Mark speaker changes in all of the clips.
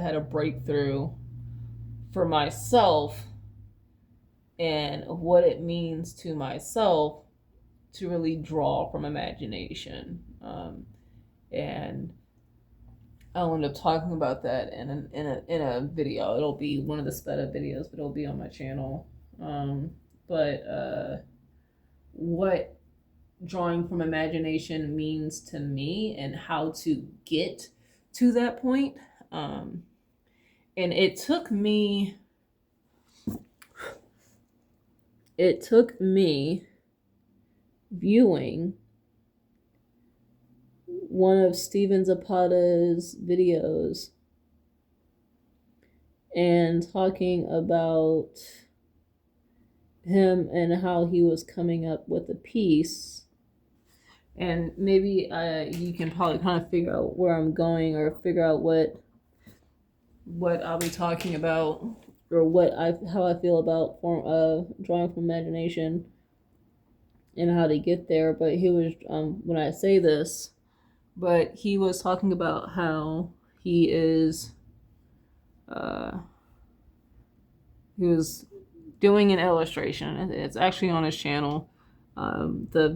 Speaker 1: had a breakthrough for myself and what it means to myself to really draw from imagination. And I'll end up talking about that in a video. It'll be one of the sped up videos, but it'll be on my channel. But what drawing from imagination means to me and how to get to that point. And it took me viewing one of Steven Zapata's videos and talking about him and how he was coming up with a piece. And maybe you can probably kind of figure out where I'm going, or figure out what I'll be talking about, or how I feel about drawing from imagination and how to get there. But he was when I say this, but he was talking about how he was doing an illustration. It's actually on his channel. The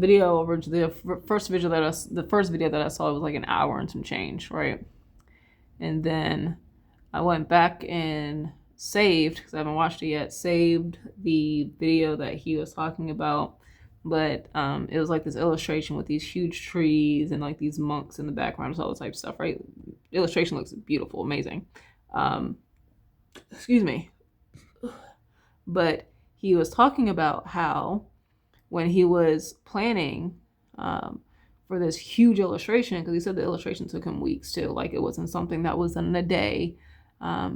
Speaker 1: first video that I saw was like an hour and some change, right? And then I went back and saved, because I haven't watched it yet, saved the video that he was talking about. But it was like this illustration with these huge trees and like these monks in the background, all this type of stuff, right? The illustration looks beautiful, amazing. Excuse me. But he was talking about how when he was planning for this huge illustration, because he said the illustration took him weeks too, like it wasn't something that was in a day,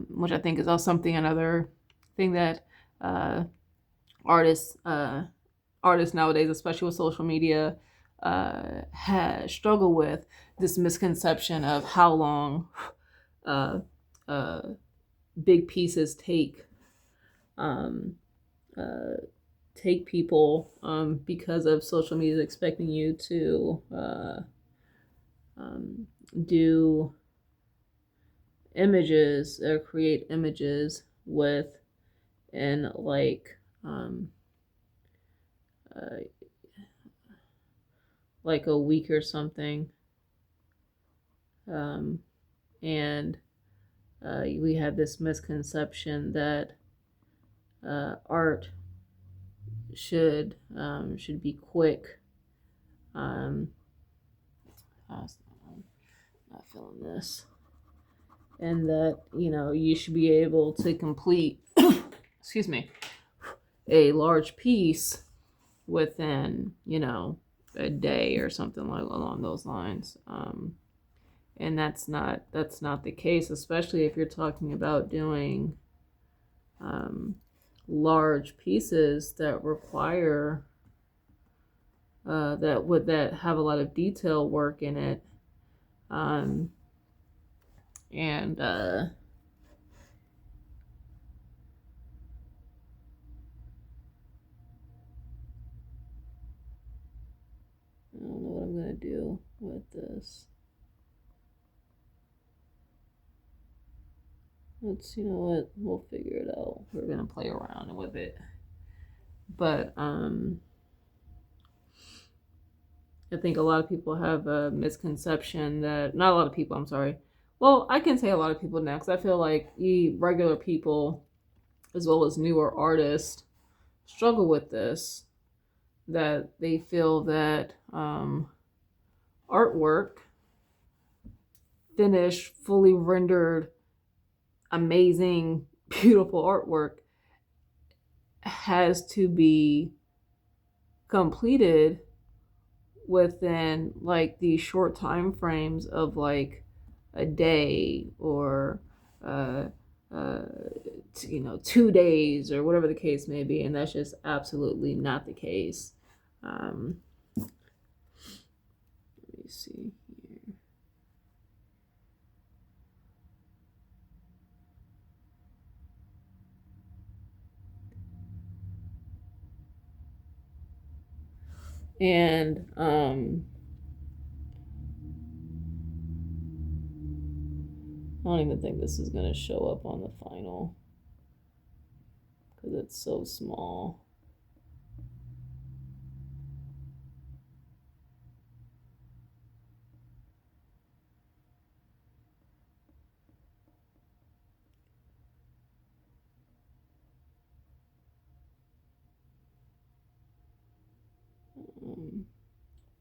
Speaker 1: which I think is also another thing that artists nowadays, especially with social media, has struggled with, this misconception of how long big pieces take people, because of social media expecting you to do images or create images in like a week or something. And we have this misconception that art should be quick. I'm not feeling this. And that, you should be able to complete excuse me, a large piece within, a day or something like along those lines. And that's not the case, especially if you're talking about doing large pieces that require that have a lot of detail work in it. And I don't know what I'm gonna do with this. You know what? We'll figure it out. We're gonna play around with it. But I think a lot of people have a misconception that, not a lot of people, I'm sorry. Well, I can say a lot of people now, because I feel like regular people, as well as newer artists, struggle with this. That they feel that artwork, finished, fully rendered, amazing, beautiful artwork, has to be completed within like these short time frames of like a day, or 2 days, or whatever the case may be. And that's just absolutely not the case. Let me see here. And I don't even think this is going to show up on the final because it's so small.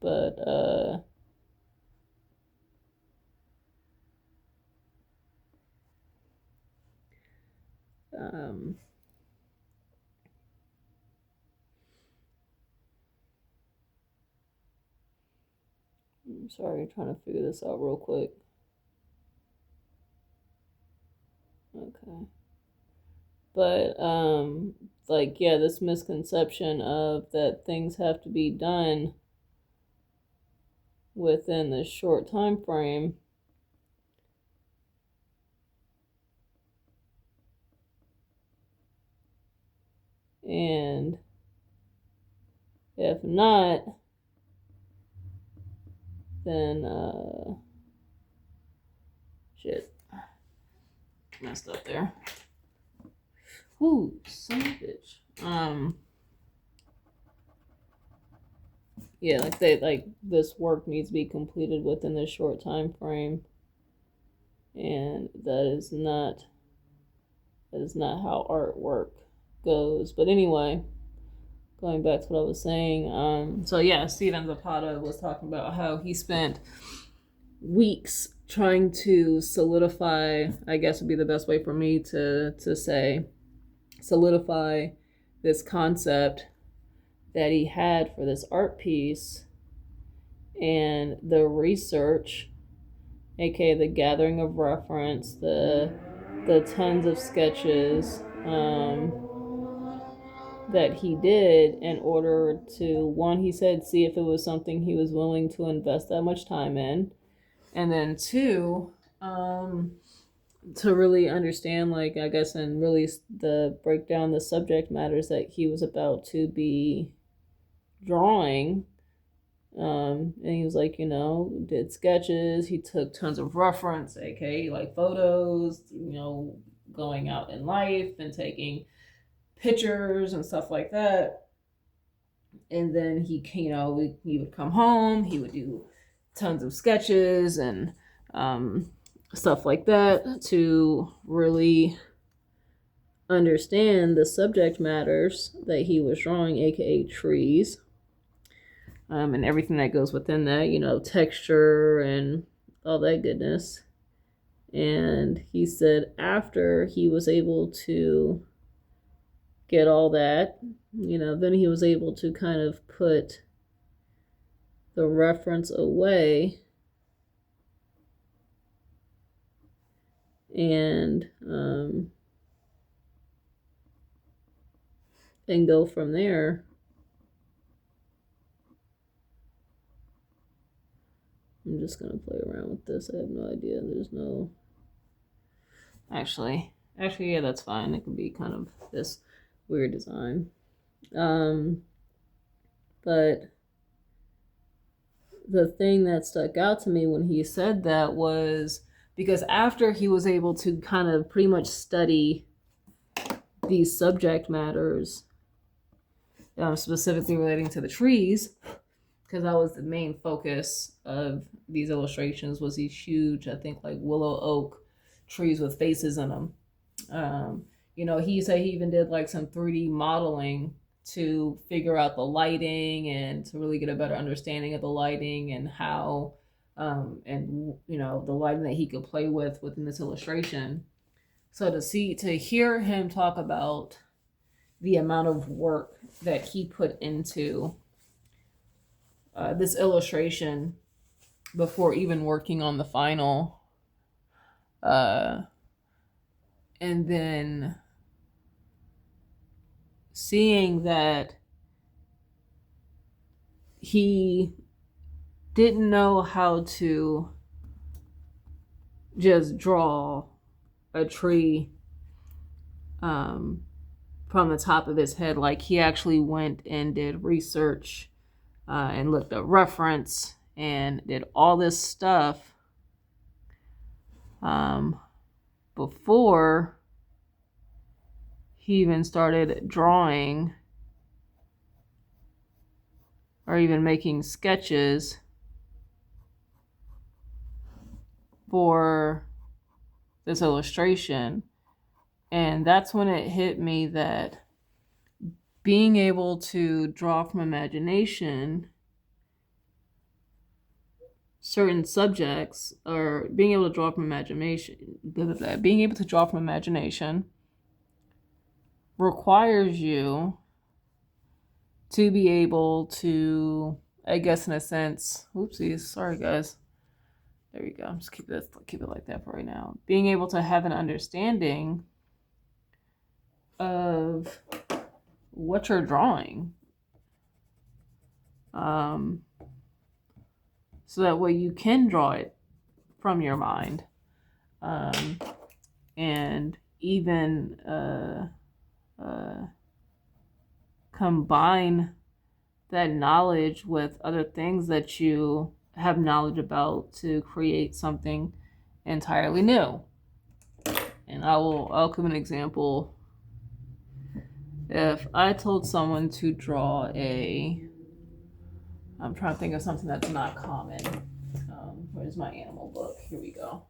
Speaker 1: But I'm sorry, I'm trying to figure this out real quick. Okay. But like, yeah, this misconception of that things have to be done within this short time frame, and if not, then shit, messed up there. Ooh, son of a bitch. Yeah, like this work needs to be completed within this short time frame, and that is not how artwork goes. But anyway, going back to what I was saying, so yeah, Stephen Zapata was talking about how he spent weeks trying to solidify, I guess would be the best way for me to say, solidify this concept that he had for this art piece, and the research, aka the gathering of reference, the tons of sketches that he did in order to, one, he said, see if it was something he was willing to invest that much time in, and then two, to really understand, like, I guess, and really break down the subject matters that he was about to be drawing. And he was like, did sketches, he took tons of reference, aka like photos, going out in life and taking pictures and stuff like that. And then he would come home, he would do tons of sketches and stuff like that to really understand the subject matters that he was drawing, aka trees, and everything that goes within that, texture and all that goodness. And he said after he was able to get all that, then he was able to kind of put the reference away and go from there. I'm just gonna play around with this. I have no idea. There's no. Actually, yeah, that's fine. It could be kind of this weird design. But the thing that stuck out to me when he said that was because after he was able to kind of pretty much study these subject matters, specifically relating to the trees, because that was the main focus of these illustrations, was these huge, I think, like willow oak trees with faces in them. He said he even did like some 3D modeling to figure out the lighting and to really get a better understanding of the lighting and how and the lighting that he could play with within this illustration. So to hear him talk about the amount of work that he put into this illustration before even working on the final, and then seeing that he didn't know how to just draw a tree from the top of his head. Like, he actually went and did research and looked up reference and did all this stuff before he even started drawing or even making sketches for this illustration. And that's when it hit me that being able to draw from imagination certain subjects, or being able to draw from imagination, being able to draw from imagination requires you to be able to, I guess in a sense, oopsies, sorry guys. There you go. Just keep it like that for right now. Being able to have an understanding of what you're drawing. So that way you can draw it from your mind. And even combine that knowledge with other things that you have knowledge about to create something entirely new. And I'll give an example. If I told someone to draw I'm trying to think of something that's not common. Where's my animal book? Here we go.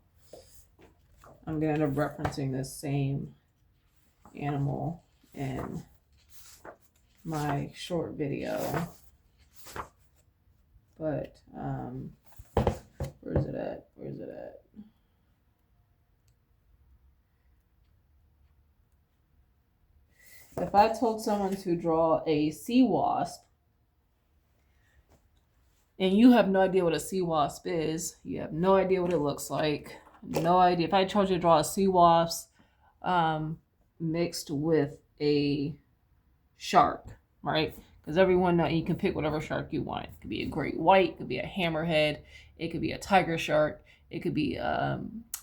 Speaker 1: I'm going to end up referencing this same animal in my short video. But, where's it at? If I told someone to draw a sea wasp, and you have no idea what a sea wasp is, you have no idea what it looks like, no idea. If I told you to draw a sea wasp mixed with a shark, right? Because everyone knows you can pick whatever shark you want. It could be a great white, it could be a hammerhead, it could be a tiger shark, it could be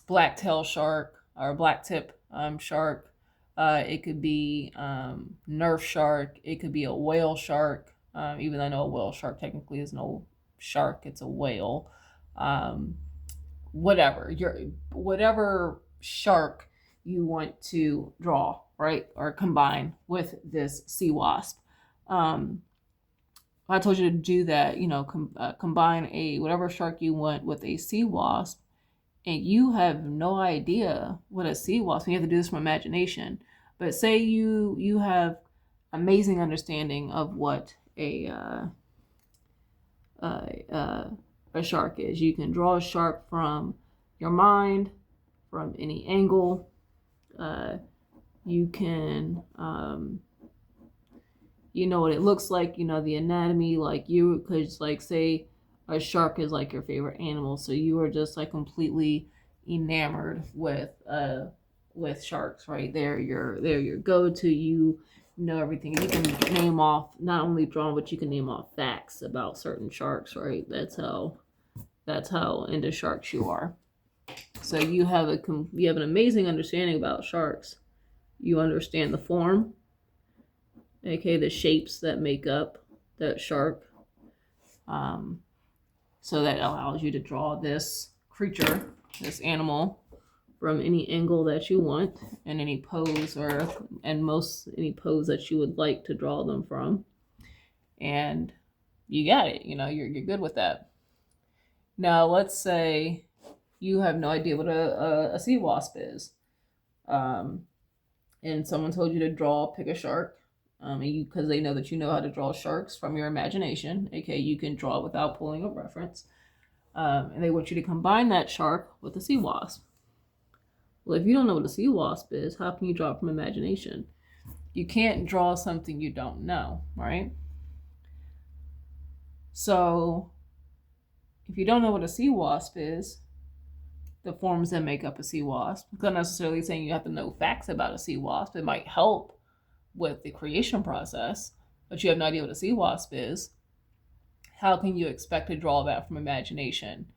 Speaker 1: black-tail shark or black-tip shark. It could be Nerf shark. It could be a whale shark. Even though I know a whale shark technically is no shark, it's a whale. Whatever shark you want to draw, right, or combine with this sea wasp. I told you to do that, combine whatever shark you want with a sea wasp, and you have no idea what a sea wasp. You have to do this from imagination. But say you have amazing understanding of what a shark is. You can draw a shark from your mind, from any angle. You can, you know what it looks like, the anatomy, like you could, like, say a shark is like your favorite animal. So you are just like completely enamored with sharks, right? They're your go-to. You know everything. You can name off, not only draw, but you can name off facts about certain sharks, right? That's how into sharks you are. So you have an amazing understanding about sharks. You understand the form, aka the shapes that make up that shark. So that allows you to draw this creature, this animal, from any angle that you want and any pose any pose that you would like to draw them from. And you got it, you're good with that. Now let's say you have no idea what a sea wasp is. And someone told you to pick a shark, because they know that you know how to draw sharks from your imagination, aka you can draw without pulling a reference. And they want you to combine that shark with a sea wasp. Well, if you don't know what a sea wasp is, how can you draw it from imagination? You can't draw something you don't know, right? So if you don't know what a sea wasp is, the forms that make up a sea wasp, I'm not necessarily saying you have to know facts about a sea wasp. It might help with the creation process, but you have no idea what a sea wasp is. How can you expect to draw that from imagination?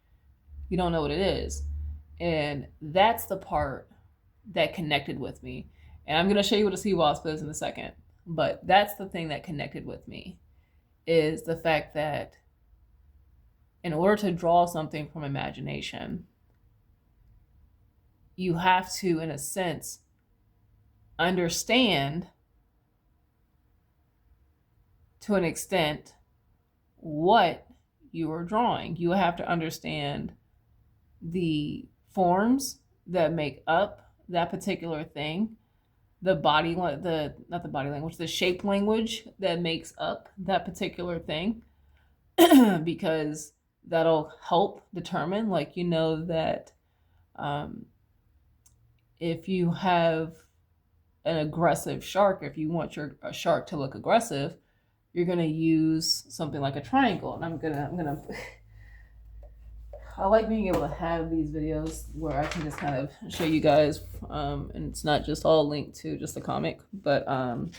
Speaker 1: You don't know what it is. And that's the part that connected with me. And I'm going to show you what a sea wasp is in a second. But that's the thing that connected with me, is the fact that in order to draw something from imagination, you have to, in a sense, understand to an extent what you are drawing. You have to understand the forms that make up that particular thing, the body, the not the body language, the shape language that makes up that particular thing, because that'll help determine, like, you know, that um, if you have an aggressive shark, if you want your a shark to look aggressive, you're gonna use something like a triangle. And I'm gonna I like being able to have these videos where I can just kind of show you guys, and it's not just all linked to just the comic. But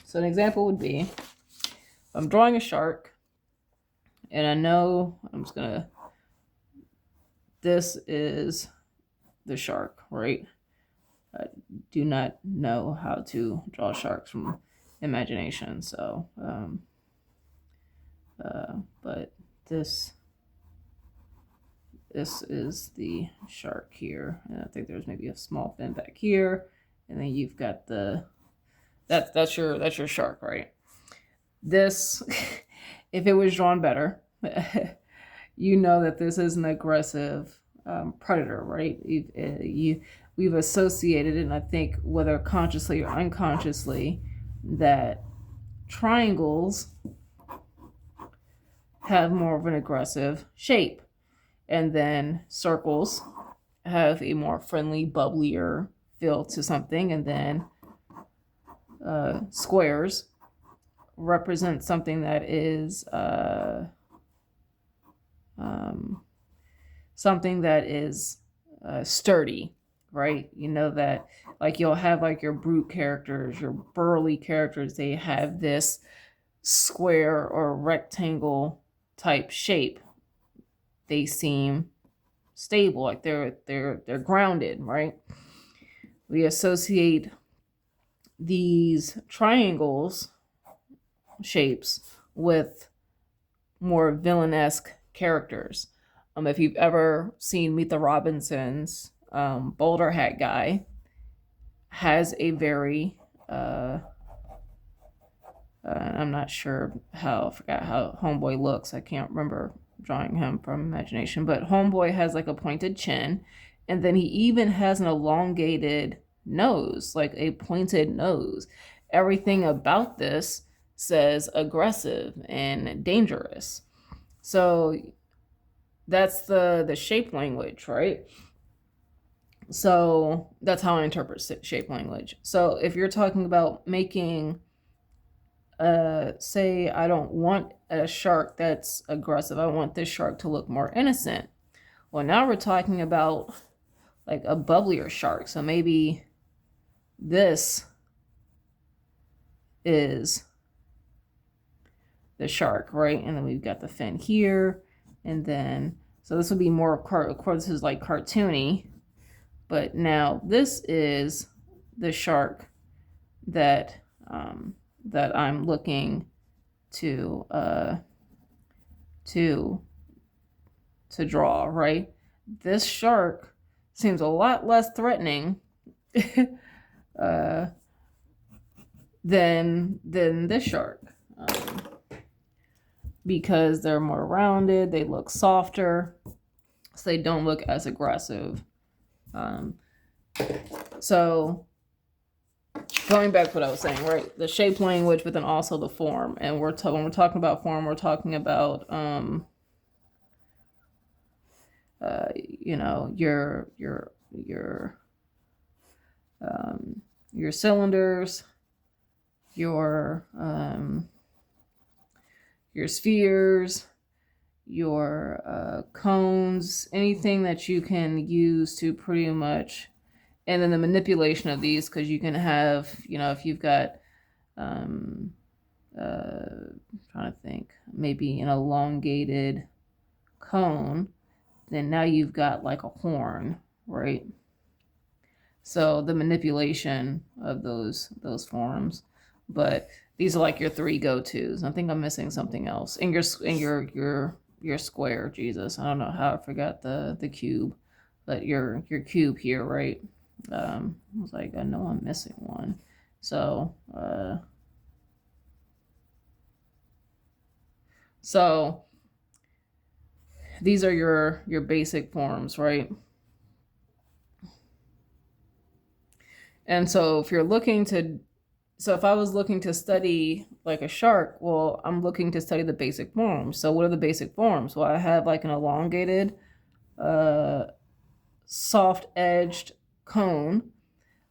Speaker 1: so an example would be, I'm drawing a shark, and I know I'm just gonna, this is the shark, right? I do not know how to draw sharks from imagination, so but this is the shark here, and I think there's maybe a small fin back here, and then you've got the that's your shark, right? This, if it was drawn better, you know that this is an aggressive predator, right? We've associated, and I think whether consciously or unconsciously, that triangles have more of an aggressive shape, and then circles have a more friendly, bubblier feel to something, and then squares represent something that is sturdy, right? You know that, like, you'll have like your brute characters, your burly characters, they have this square or rectangle type shape. They seem stable, like they're grounded, right? We associate these triangles shapes with more villainesque characters. If you've ever seen Meet the Robinsons, Boulder Hat Guy has a very I'm not sure how, I forgot how Homeboy looks. I can't remember drawing him from imagination, but Homeboy has like a pointed chin, and then he even has an elongated nose, like a pointed nose. Everything about this says aggressive and dangerous. So that's the shape language, right? So that's how I interpret shape language. So if you're talking about making say I don't want a shark that's aggressive, I want this shark to look more innocent. Well, now we're talking about like a bubblier shark. So maybe this is the shark, right? And then we've got the fin here, and then so this would be more of course, this is like cartoony, but now this is the shark that that I'm looking to draw, right? This shark seems a lot less threatening than this shark, because they're more rounded, they look softer, so they don't look as aggressive. So going back to what I was saying, right? The shape language, but then also the form. And when we're talking about form, we're talking about you know, your cylinders, your spheres, your cones, anything that you can use to pretty much, and then the manipulation of these, because you can have, you know, if you've got I'm trying to think, maybe an elongated cone, then now you've got like a horn, right? So the manipulation of those forms. But these are like your three go-tos. I think I'm missing something else. And your square, Jesus. I don't know how I forgot the cube, but your cube here, right? I was like, I know I'm missing one. So, so these are your basic forms, right? And so if you're looking to, so if I was looking to study like a shark, well, I'm looking to study the basic forms. So what are the basic forms? Well, I have like an elongated, soft edged cone.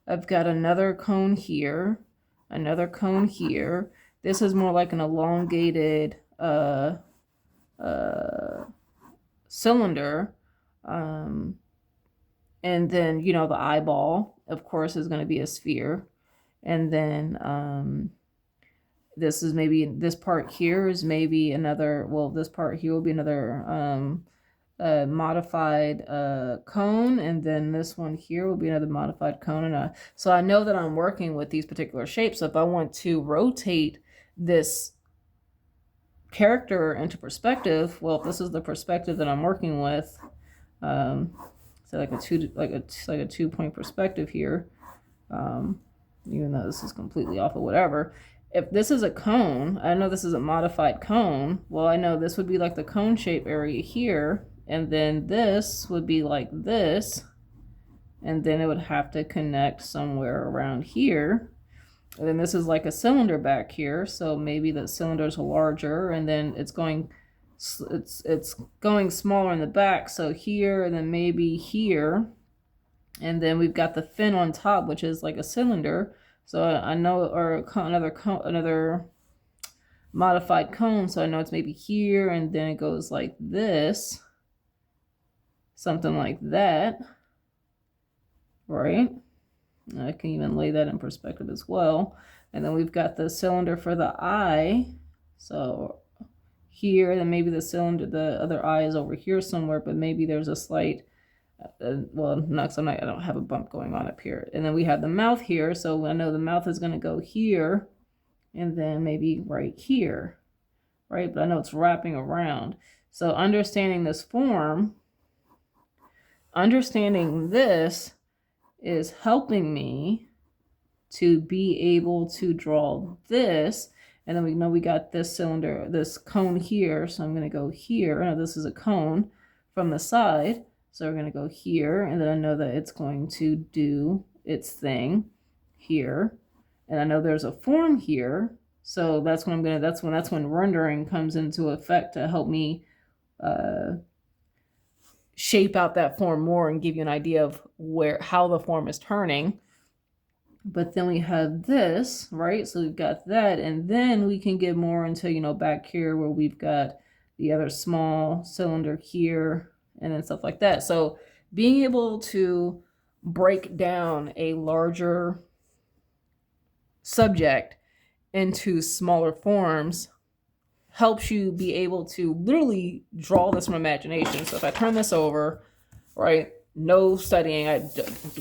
Speaker 1: I've got another cone here, another cone here. This is more like an elongated cylinder. And then, you know, the eyeball, of course, is going to be a sphere. And then this is maybe, this part here is maybe another, well, this part here will be another modified cone, and then this one here will be another modified cone. And so I know that I'm working with these particular shapes. So if I want to rotate this character into perspective, well, if this is the perspective that I'm working with, so like a 2-point perspective here, even though this is completely off of whatever. If this is a cone, I know this is a modified cone. Well, I know this would be like the cone shape area here, and then this would be like this, and then it would have to connect somewhere around here. And then this is like a cylinder back here, so maybe the cylinders are larger, and then it's going smaller in the back, so here, and then maybe here, and then we've got the fin on top, which is like a cylinder. So I know, or another modified cone, so I know it's maybe here, and then it goes like this, something like that, right? I can even lay that in perspective as well. And then we've got the cylinder for the eye, so here, then maybe the cylinder, the other eye is over here somewhere, but maybe there's a slight, well, no, because I don't have a bump going on up here. And then we have the mouth here, so I know the mouth is going to go here, and then maybe right here, right? But I know it's wrapping around. So understanding this form, understanding this is helping me to be able to draw this. And then we know we got this cylinder, this cone here. So I'm going to go here. Now this is a cone from the side. So we're going to go here. And then I know that it's going to do its thing here. And I know there's a form here. So that's when that's when rendering comes into effect to help me shape out that form more and give you an idea of how the form is turning. But then we have this, right? So we've got that, and then we can get more into, you know, back here where we've got the other small cylinder here and then stuff like that. So being able to break down a larger subject into smaller forms helps you be able to literally draw this from imagination. So if I turn this over, right? No studying.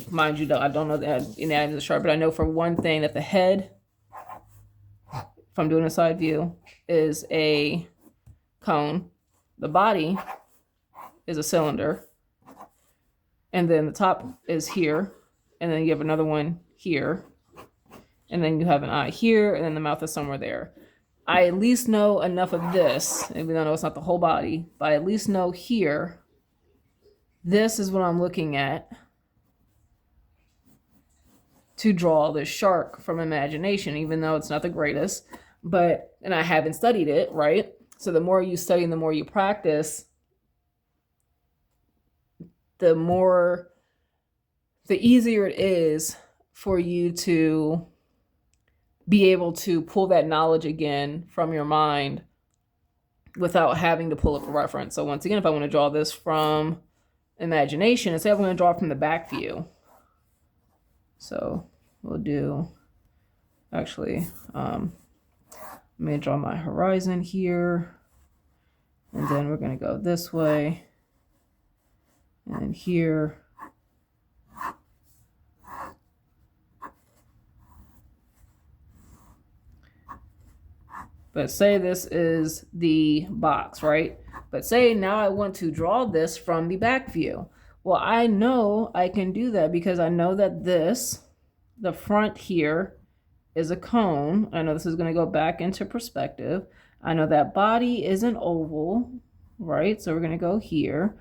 Speaker 1: Mind you, I don't know the anatomy of the shark, but I know for one thing that the head, if I'm doing a side view, is a cone. The body is a cylinder. And then the top is here. And then you have another one here. And then you have an eye here. And then the mouth is somewhere there. I at least know enough of this, even though I know it's not the whole body, but I at least know here. This is what I'm looking at to draw this shark from imagination, even though it's not the greatest, and I haven't studied it, right? So the more you study and the more you practice, the easier it is for you to be able to pull that knowledge again from your mind without having to pull up a reference. So once again, if I want to draw this from imagination, instead I'm going to draw from the back view. So we'll do, actually, I'm going to draw my horizon here, and then we're going to go this way, and here. But say this is the box, right? But say now I want to draw this from the back view. Well, I know I can do that because I know that the front here is a cone. I know this is going to go back into perspective. I know that body is an oval, right? So we're going to go here.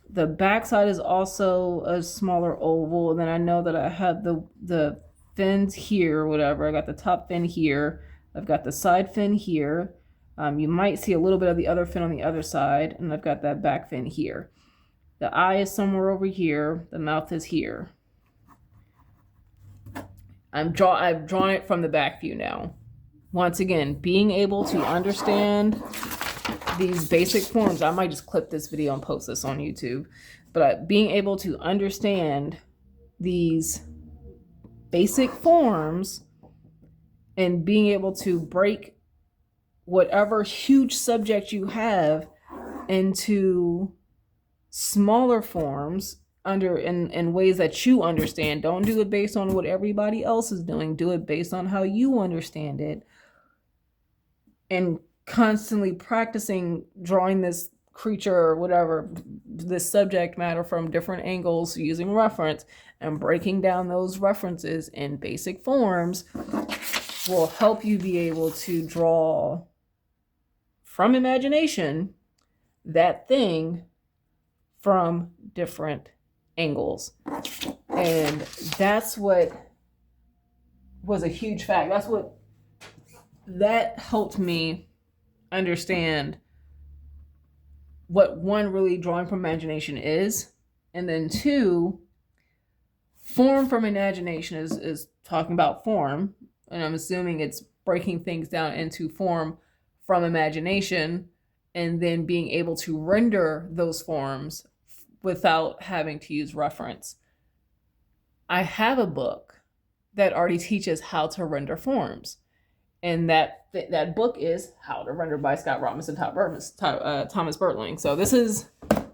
Speaker 1: The back side is also a smaller oval. And then I know that I have the fins here, or whatever. I got the top fin here. I've got the side fin here. You might see a little bit of the other fin on the other side. And I've got that back fin here. The eye is somewhere over here. The mouth is here. I've drawn it from the back view now. Once again, being able to understand these basic forms, I might just clip this video and post this on YouTube, but being able to understand these basic forms and being able to break whatever huge subject you have into smaller forms in ways that you understand. Don't do it based on what everybody else is doing. Do it based on how you understand it. And constantly practicing drawing this creature or whatever, this subject matter from different angles using reference and breaking down those references in basic forms will help you be able to draw from imagination that thing from different angles. And that's what was a huge fact. That helped me understand what, one, really drawing from imagination is, and then two, form from imagination is talking about form, and I'm assuming it's breaking things down into form from imagination and then being able to render those forms without having to use reference. I have a book that already teaches how to render forms. And that book is How to Render by Scott Robinson, Thomas Bertling. So this is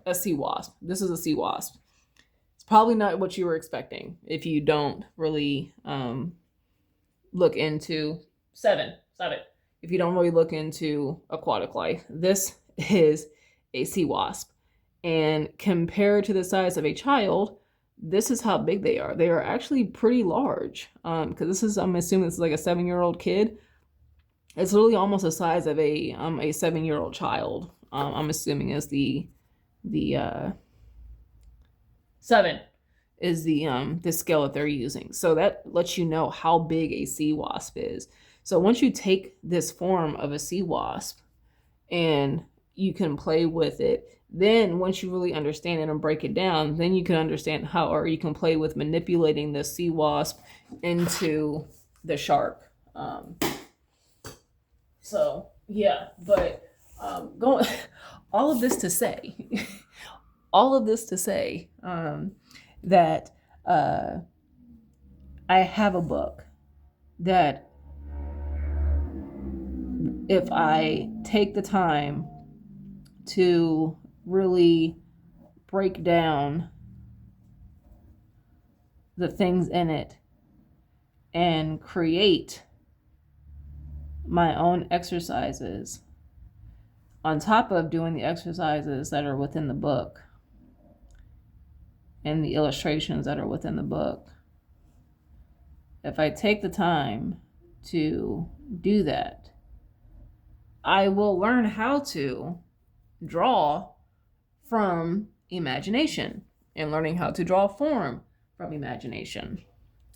Speaker 1: a sea wasp. This is a sea wasp. It's probably not what you were expecting if you don't really look into if you don't really look into aquatic life. This is a sea wasp. And compared to the size of a child, this is how big they are. They are actually pretty large. Because I'm assuming this is like a 7-year-old kid. It's literally almost the size of a 7-year-old child. I'm assuming is the 7 is the scale that they're using. So that lets you know how big a sea wasp is. So once you take this form of a sea wasp and you can play with it, then once you really understand it and break it down, then you can understand how, or you can play with manipulating the sea wasp into the shark. So yeah, but going all of this to say that I have a book that if I take the time to really break down the things in it and create my own exercises on top of doing the exercises that are within the book and the illustrations that are within the book. If I take the time to do that, I will learn how to draw from imagination and learning how to draw form from imagination.